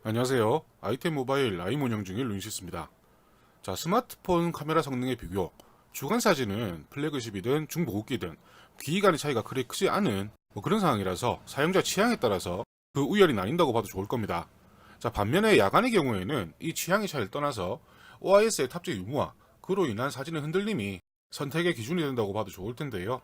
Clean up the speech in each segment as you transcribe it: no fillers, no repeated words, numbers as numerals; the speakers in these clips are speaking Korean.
안녕하세요. 아이템 모바일 라임 운영 중인 룬시스입니다. 자, 스마트폰 카메라 성능의 비교. 주간 사진은 플래그십이든 중고급기든 귀이간의 차이가 그리 크지 않은 그런 상황이라서 사용자 취향에 따라서 그 우열이 나뉜다고 봐도 좋을 겁니다. 자, 반면에 야간의 경우에는 이 취향의 차이를 떠나서 OIS의 탑재 유무와 그로 인한 사진의 흔들림이 선택의 기준이 된다고 봐도 좋을 텐데요.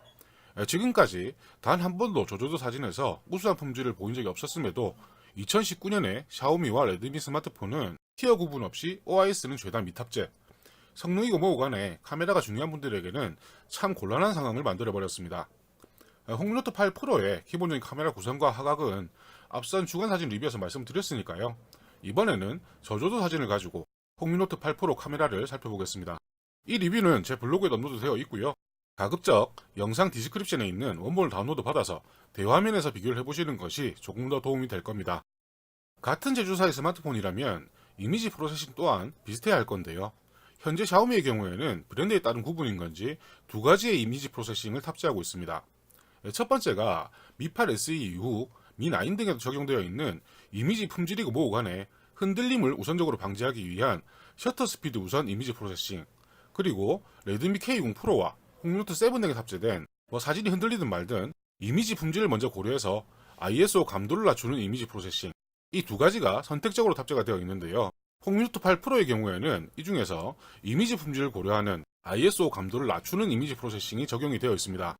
지금까지 단 한 번도 저조도 사진에서 우수한 품질을 보인 적이 없었음에도 2019년에 샤오미와 레드미 스마트폰은 티어 구분 없이 OIS는 죄다 미탑재, 성능이고 뭐고 간에 카메라가 중요한 분들에게는 참 곤란한 상황을 만들어버렸습니다. 홍노트 8 프로의 기본적인 카메라 구성과 하각은 앞선 주간 사진 리뷰에서 말씀드렸으니까요. 이번에는 저조도 사진을 가지고 홍노트 8 프로 카메라를 살펴보겠습니다. 이 리뷰는 제 블로그에 업로드 되어 있고요. 가급적 영상 디스크립션에 있는 원본을 다운로드 받아서 대화면에서 비교를 해보시는 것이 조금 더 도움이 될 겁니다. 같은 제조사의 스마트폰이라면 이미지 프로세싱 또한 비슷해야 할 건데요. 현재 샤오미의 경우에는 브랜드에 따른 구분인 건지 두 가지의 이미지 프로세싱을 탑재하고 있습니다. 첫 번째가 미8 SE 이후 미9 등에도 적용되어 있는 이미지 품질이고 뭐고 간에 흔들림을 우선적으로 방지하기 위한 셔터 스피드 우선 이미지 프로세싱, 그리고 레드미 K20 프로와 홍노트 7 등에 탑재된 사진이 흔들리든 말든 이미지 품질을 먼저 고려해서 ISO 감도를 낮추는 이미지 프로세싱, 이 두 가지가 선택적으로 탑재가 되어 있는데요. 홍노트 8 프로의 경우에는 이 중에서 이미지 품질을 고려하는 ISO 감도를 낮추는 이미지 프로세싱이 적용이 되어 있습니다.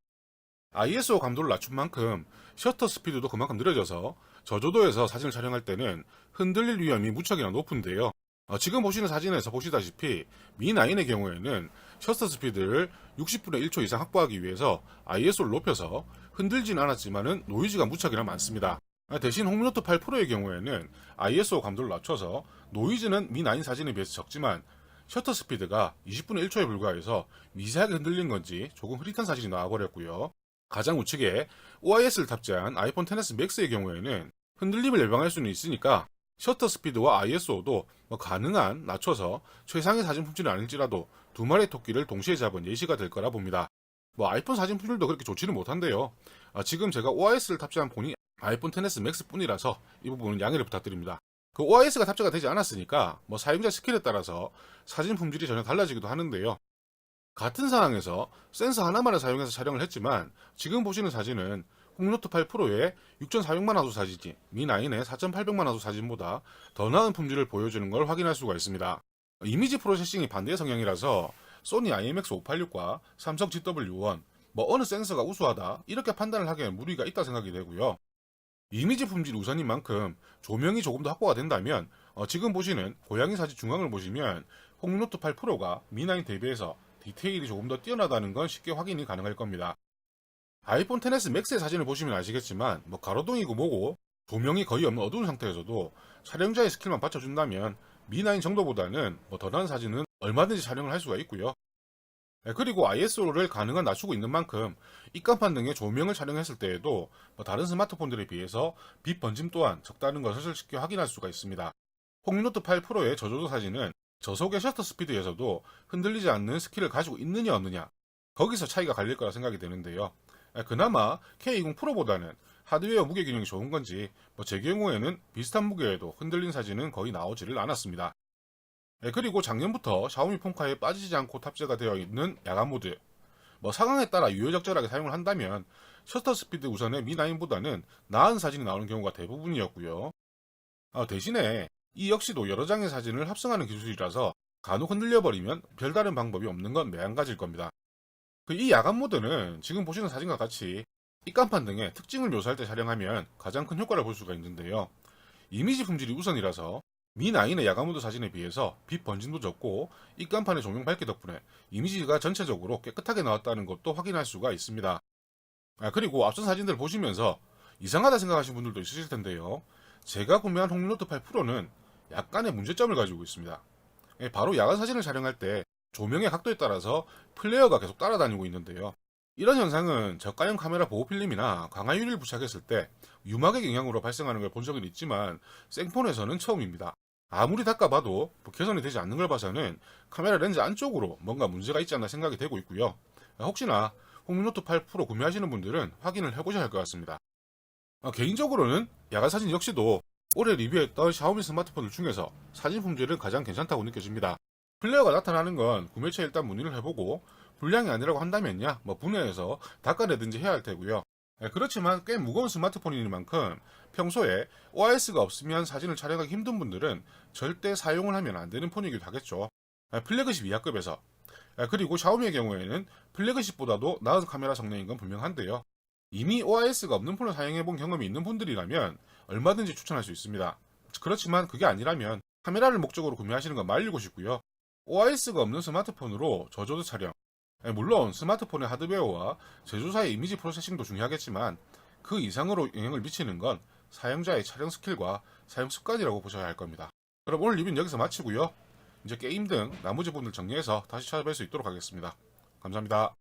ISO 감도를 낮춘 만큼 셔터 스피드도 그만큼 느려져서 저조도에서 사진을 촬영할 때는 흔들릴 위험이 무척이나 높은데요. 지금 보시는 사진에서 보시다시피 미9의 경우에는 셔터 스피드를 60분의 1초 이상 확보하기 위해서 ISO를 높여서 흔들진 않았지만은 노이즈가 무척이나 많습니다. 대신 홍노트 8 프로의 경우에는 ISO 감도를 낮춰서 노이즈는 미9 사진에 비해서 적지만 셔터 스피드가 20분의 1초에 불과해서 미세하게 흔들린 건지 조금 흐릿한 사진이 나와버렸고요. 가장 우측에 OIS를 탑재한 아이폰 XS 맥스의 경우에는 흔들림을 예방할 수는 있으니까 셔터 스피드와 ISO도 가능한 낮춰서 최상의 사진 품질은 아닐지라도 두 마리의 토끼를 동시에 잡은 예시가 될 거라 봅니다. 아이폰 사진 품질도 그렇게 좋지는 못한데요. 지금 제가 OIS를 탑재한 폰이 아이폰 XS 맥스 뿐이라서 이 부분은 양해를 부탁드립니다. 그 OIS가 탑재가 되지 않았으니까 사용자 스킬에 따라서 사진 품질이 전혀 달라지기도 하는데요. 같은 상황에서 센서 하나만을 사용해서 촬영을 했지만 지금 보시는 사진은 홍노트 8 프로의 6,400만 화소 사진이 미9의 4,800만 화소 사진보다 더 나은 품질을 보여주는 걸 확인할 수가 있습니다. 이미지 프로세싱이 반대의 성향이라서 소니 IMX586과 삼성 GW1 어느 센서가 우수하다 이렇게 판단을 하기에는 무리가 있다 생각이 되고요. 이미지 품질 우선인 만큼 조명이 조금 더 확보가 된다면 지금 보시는 고양이 사진 중앙을 보시면 홍노트 8 프로가 미9 대비해서 디테일이 조금 더 뛰어나다는 건 쉽게 확인이 가능할 겁니다. 아이폰 XS 맥스의 사진을 보시면 아시겠지만 가로등이고 뭐고 조명이 거의 없는 어두운 상태에서도 촬영자의 스킬만 받쳐준다면 미9 정도보다는 더 나은 사진은 얼마든지 촬영을 할 수가 있고요. 그리고 ISO를 가능한 낮추고 있는 만큼 입간판 등의 조명을 촬영했을 때에도 다른 스마트폰들에 비해서 빛 번짐 또한 적다는 것을 쉽게 확인할 수가 있습니다. 홍노트 8 프로의 저조도 사진은 저속의 셔터 스피드에서도 흔들리지 않는 스킬을 가지고 있느냐 없느냐 거기서 차이가 갈릴 거라 생각이 되는데요. 그나마 K20 프로보다는 하드웨어 무게 균형이 좋은 건지 제 경우에는 비슷한 무게에도 흔들린 사진은 거의 나오지를 않았습니다. 그리고 작년부터 샤오미 폰카에 빠지지 않고 탑재가 되어 있는 야간 모드, 상황에 따라 유효적절하게 사용을 한다면 셔터 스피드 우선의 미9보다는 나은 사진이 나오는 경우가 대부분이었고요. 대신에 이 역시도 여러 장의 사진을 합성하는 기술이라서 간혹 흔들려버리면 별다른 방법이 없는 건 매한가지일 겁니다. 이 야간 모드는 지금 보시는 사진과 같이 입간판 등의 특징을 묘사할 때 촬영하면 가장 큰 효과를 볼 수가 있는데요. 이미지 품질이 우선이라서 미9의 야간 모드 사진에 비해서 빛 번짐도 적고 입간판의 조명 밝기 덕분에 이미지가 전체적으로 깨끗하게 나왔다는 것도 확인할 수가 있습니다. 그리고 앞선 사진들 보시면서 이상하다 생각하시는 분들도 있으실 텐데요. 제가 구매한 홍노트 8 프로는 약간의 문제점을 가지고 있습니다. 바로 야간 사진을 촬영할 때 조명의 각도에 따라서 플레어가 계속 따라다니고 있는데요. 이런 현상은 저가형 카메라 보호필름이나 광화 유리를 부착했을 때 유막의 영향으로 발생하는 걸 본 적은 있지만 생폰에서는 처음입니다. 아무리 닦아봐도 개선이 되지 않는 걸 봐서는 카메라 렌즈 안쪽으로 뭔가 문제가 있지 않나 생각이 되고 있고요. 혹시나 홍노트 8 프로 구매하시는 분들은 확인을 해보셔야 할 것 같습니다. 개인적으로는 야간 사진 역시도 올해 리뷰했던 샤오미 스마트폰들 중에서 사진 품질은 가장 괜찮다고 느껴집니다. 플레어가 나타나는 건 구매처에 일단 문의를 해보고 불량이 아니라고 한다면야 분해해서 닦아내든지 해야 할 테고요. 그렇지만 꽤 무거운 스마트폰이니만큼 평소에 OIS가 없으면 사진을 촬영하기 힘든 분들은 절대 사용을 하면 안 되는 폰이기도 하겠죠. 플래그십 이하급에서. 그리고 샤오미의 경우에는 플래그십보다도 나은 카메라 성능인 건 분명한데요. 이미 OIS가 없는 폰을 사용해본 경험이 있는 분들이라면 얼마든지 추천할 수 있습니다. 그렇지만 그게 아니라면 카메라를 목적으로 구매하시는 건 말리고 싶고요. OIS가 없는 스마트폰으로 저조도 촬영. 물론 스마트폰의 하드웨어와 제조사의 이미지 프로세싱도 중요하겠지만 그 이상으로 영향을 미치는 건 사용자의 촬영 스킬과 사용 습관이라고 보셔야 할 겁니다. 그럼 오늘 리뷰는 여기서 마치고요. 이제 게임 등 나머지 부분을 정리해서 다시 찾아뵐 수 있도록 하겠습니다. 감사합니다.